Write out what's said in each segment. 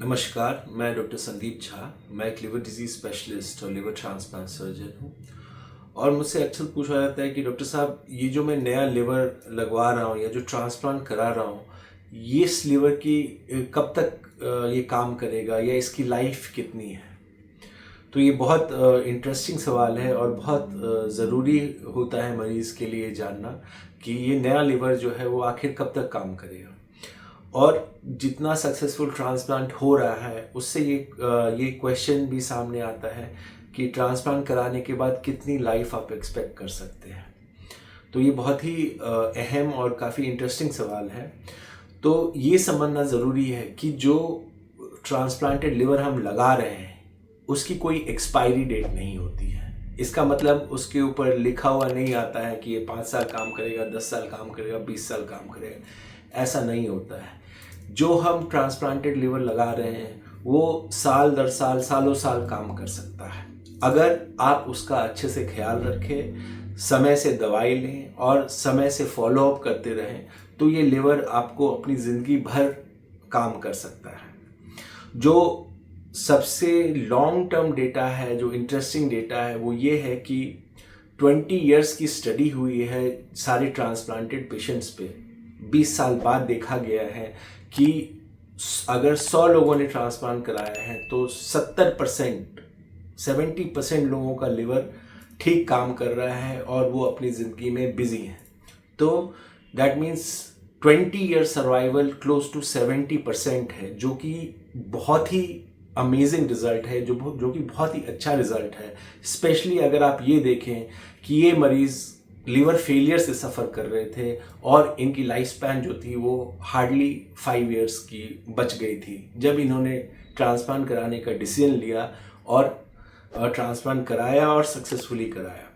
नमस्कार, मैं डॉक्टर संदीप झा। मैं एक लिवर डिजीज़ स्पेशलिस्ट और लिवर ट्रांसप्लांट सर्जन हूँ। और मुझसे अक्सर पूछा जाता है कि डॉक्टर साहब, ये जो मैं नया लिवर लगवा रहा हूँ या जो ट्रांसप्लांट करा रहा हूँ, ये इस लिवर की कब तक ये काम करेगा या इसकी लाइफ कितनी है? तो ये बहुत इंटरेस्टिंग सवाल है और बहुत ज़रूरी होता है मरीज़ के लिए जानना कि ये नया लिवर जो है वो आखिर कब तक काम करेगा। और जितना सक्सेसफुल ट्रांसप्लांट हो रहा है उससे ये क्वेश्चन भी सामने आता है कि ट्रांसप्लांट कराने के बाद कितनी लाइफ आप एक्सपेक्ट कर सकते हैं। तो ये बहुत ही अहम और काफ़ी इंटरेस्टिंग सवाल है। तो ये समझना ज़रूरी है कि जो ट्रांसप्लांटेड लिवर हम लगा रहे हैं उसकी कोई एक्सपायरी डेट नहीं होती है। इसका मतलब उसके ऊपर लिखा हुआ नहीं आता है कि ये 5 साल काम करेगा, 10 साल काम करेगा, 20 साल काम करेगा। ऐसा नहीं होता है। जो हम ट्रांसप्लांटेड लिवर लगा रहे हैं वो साल दर साल, सालों साल काम कर सकता है, अगर आप उसका अच्छे से ख्याल रखें, समय से दवाई लें और समय से फॉलो अप करते रहें। तो ये लिवर आपको अपनी ज़िंदगी भर काम कर सकता है। जो सबसे लॉन्ग टर्म डेटा है, जो इंटरेस्टिंग डेटा है, वो ये है कि 20 इयर्स की स्टडी हुई है सारे ट्रांसप्लांटेड पेशेंट्स पे। 20 साल बाद देखा गया है कि अगर 100 लोगों ने ट्रांसप्लांट कराया है तो 70% लोगों का लिवर ठीक काम कर रहा है और वो अपनी ज़िंदगी में बिजी हैं। तो that means 20 year survival close to 70% है, जो कि बहुत ही अमेजिंग रिजल्ट है, जो कि बहुत ही अच्छा रिजल्ट है। स्पेशली अगर आप ये देखें कि ये मरीज़ लीवर फेलियर से सफ़र कर रहे थे और इनकी लाइफ स्पैन जो थी वो हार्डली 5 इयर्स की बच गई थी जब इन्होंने ट्रांसप्लांट कराने का डिसीजन लिया और ट्रांसप्लांट कराया और सक्सेसफुली कराया।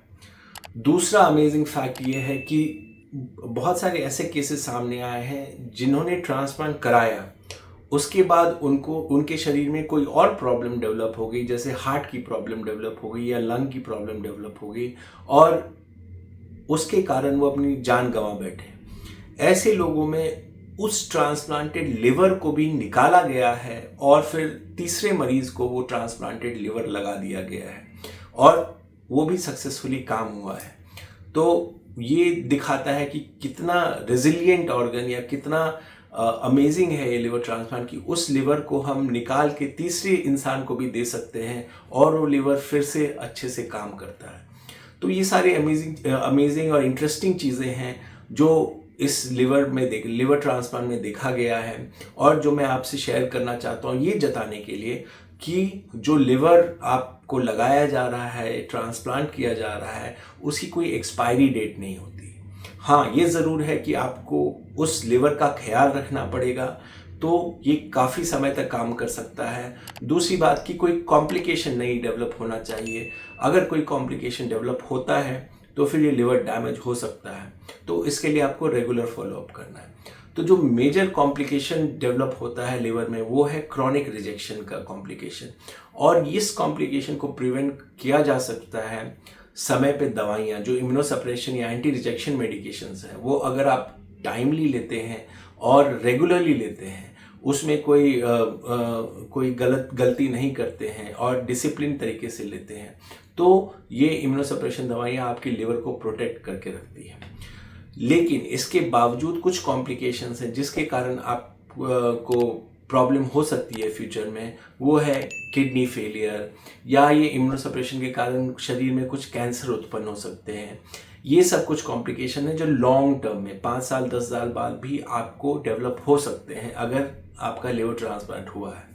दूसरा अमेजिंग फैक्ट ये है कि बहुत सारे ऐसे केसेस सामने आए हैं जिन्होंने ट्रांसप्लांट कराया, उसके बाद उनके शरीर में कोई और प्रॉब्लम डेवलप हो गई, जैसे हार्ट की प्रॉब्लम डेवलप हो गई या लंग की प्रॉब्लम डेवलप हो गई, और उसके कारण वो अपनी जान गंवा बैठे। ऐसे लोगों में उस ट्रांसप्लांटेड लिवर को भी निकाला गया है और फिर तीसरे मरीज को वो ट्रांसप्लांटेड लिवर लगा दिया गया है और वो भी सक्सेसफुली काम हुआ है। तो ये दिखाता है कि कितना रेजिलिएंट ऑर्गन या कितना अमेजिंग है ये लिवर ट्रांसप्लांट की उस लिवर को हम निकाल के तीसरे इंसान को भी दे सकते हैं और वो लिवर फिर से अच्छे से काम करता है। तो ये सारे अमेजिंग और इंटरेस्टिंग चीज़ें हैं जो इस लिवर ट्रांसप्लांट में देखा गया है और जो मैं आपसे शेयर करना चाहता हूँ ये जताने के लिए कि जो लिवर आपको लगाया जा रहा है, ट्रांसप्लांट किया जा रहा है, उसकी कोई एक्सपायरी डेट नहीं होती। हाँ, ये ज़रूर है कि आपको उस लिवर का ख्याल रखना पड़ेगा, तो ये काफ़ी समय तक काम कर सकता है। दूसरी बात कि कोई कॉम्प्लिकेशन नहीं डेवलप होना चाहिए। अगर कोई कॉम्प्लिकेशन डेवलप होता है तो फिर ये लिवर डैमेज हो सकता है, तो इसके लिए आपको रेगुलर फॉलोअप करना है। तो जो मेजर कॉम्प्लिकेशन डेवलप होता है लिवर में वो है क्रॉनिक रिजेक्शन का कॉम्प्लिकेशन, और इस कॉम्प्लिकेशन को प्रिवेंट किया जा सकता है समय पे दवाइयाँ, जो इम्यूनोसप्रेशन या एंटी रिजेक्शन मेडिकेशंस हैं, वो अगर आप टाइमली लेते हैं और रेगुलरली लेते हैं, उसमें कोई गलती नहीं करते हैं और डिसिप्लिन तरीके से लेते हैं, तो ये इम्यूनोसप्रेशन दवाइयाँ आपके लिवर को प्रोटेक्ट करके रखती हैं। लेकिन इसके बावजूद कुछ कॉम्प्लिकेशंस हैं जिसके कारण आप को प्रॉब्लम हो सकती है फ्यूचर में। वो है किडनी फेलियर, या ये इम्यूनोसप्रेशन के कारण शरीर में कुछ कैंसर उत्पन्न हो सकते हैं। ये सब कुछ कॉम्प्लिकेशन है जो लॉन्ग टर्म में 5 साल 10 साल बाद भी आपको डेवलप हो सकते हैं अगर आपका लिवर ट्रांसप्लांट हुआ है।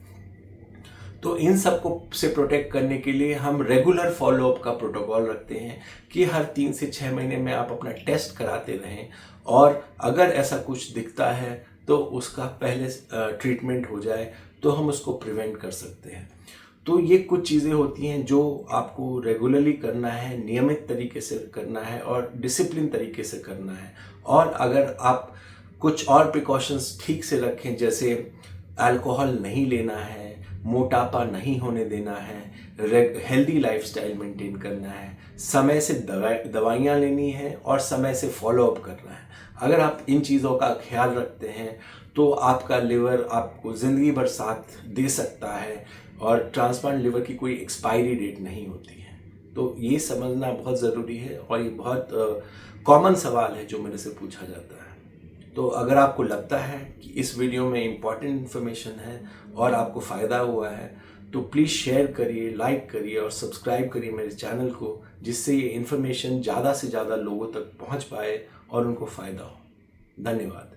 तो इन सब को से प्रोटेक्ट करने के लिए हम रेगुलर फॉलोअप का प्रोटोकॉल रखते हैं कि हर 3 से 6 महीने में आप अपना टेस्ट कराते रहें, और अगर ऐसा कुछ दिखता है तो उसका पहले ट्रीटमेंट हो जाए तो हम उसको प्रिवेंट कर सकते हैं। तो ये कुछ चीज़ें होती हैं जो आपको रेगुलरली करना है, नियमित तरीके से करना है और डिसिप्लिन तरीके से करना है। और अगर आप कुछ और प्रिकॉशंस ठीक से रखें, जैसे अल्कोहल नहीं लेना है, मोटापा नहीं होने देना है, हेल्दी लाइफस्टाइल मेंटेन करना है, समय से दवाइयाँ लेनी है और समय से फॉलोअप करना है। अगर आप इन चीज़ों का ख्याल रखते हैं तो आपका लिवर आपको ज़िंदगी भर साथ दे सकता है और ट्रांसप्लांट लिवर की कोई एक्सपायरी डेट नहीं होती है। तो ये समझना बहुत ज़रूरी है और ये बहुत कॉमन सवाल है जो मेरे से पूछा जाता है। तो अगर आपको लगता है कि इस वीडियो में इम्पॉर्टेंट इन्फॉर्मेशन है और आपको फ़ायदा हुआ है तो प्लीज़ शेयर करिए, लाइक करिए और सब्सक्राइब करिए मेरे चैनल को, जिससे ये इन्फॉर्मेशन ज़्यादा से ज़्यादा लोगों तक पहुंच पाए और उनको फ़ायदा हो। धन्यवाद।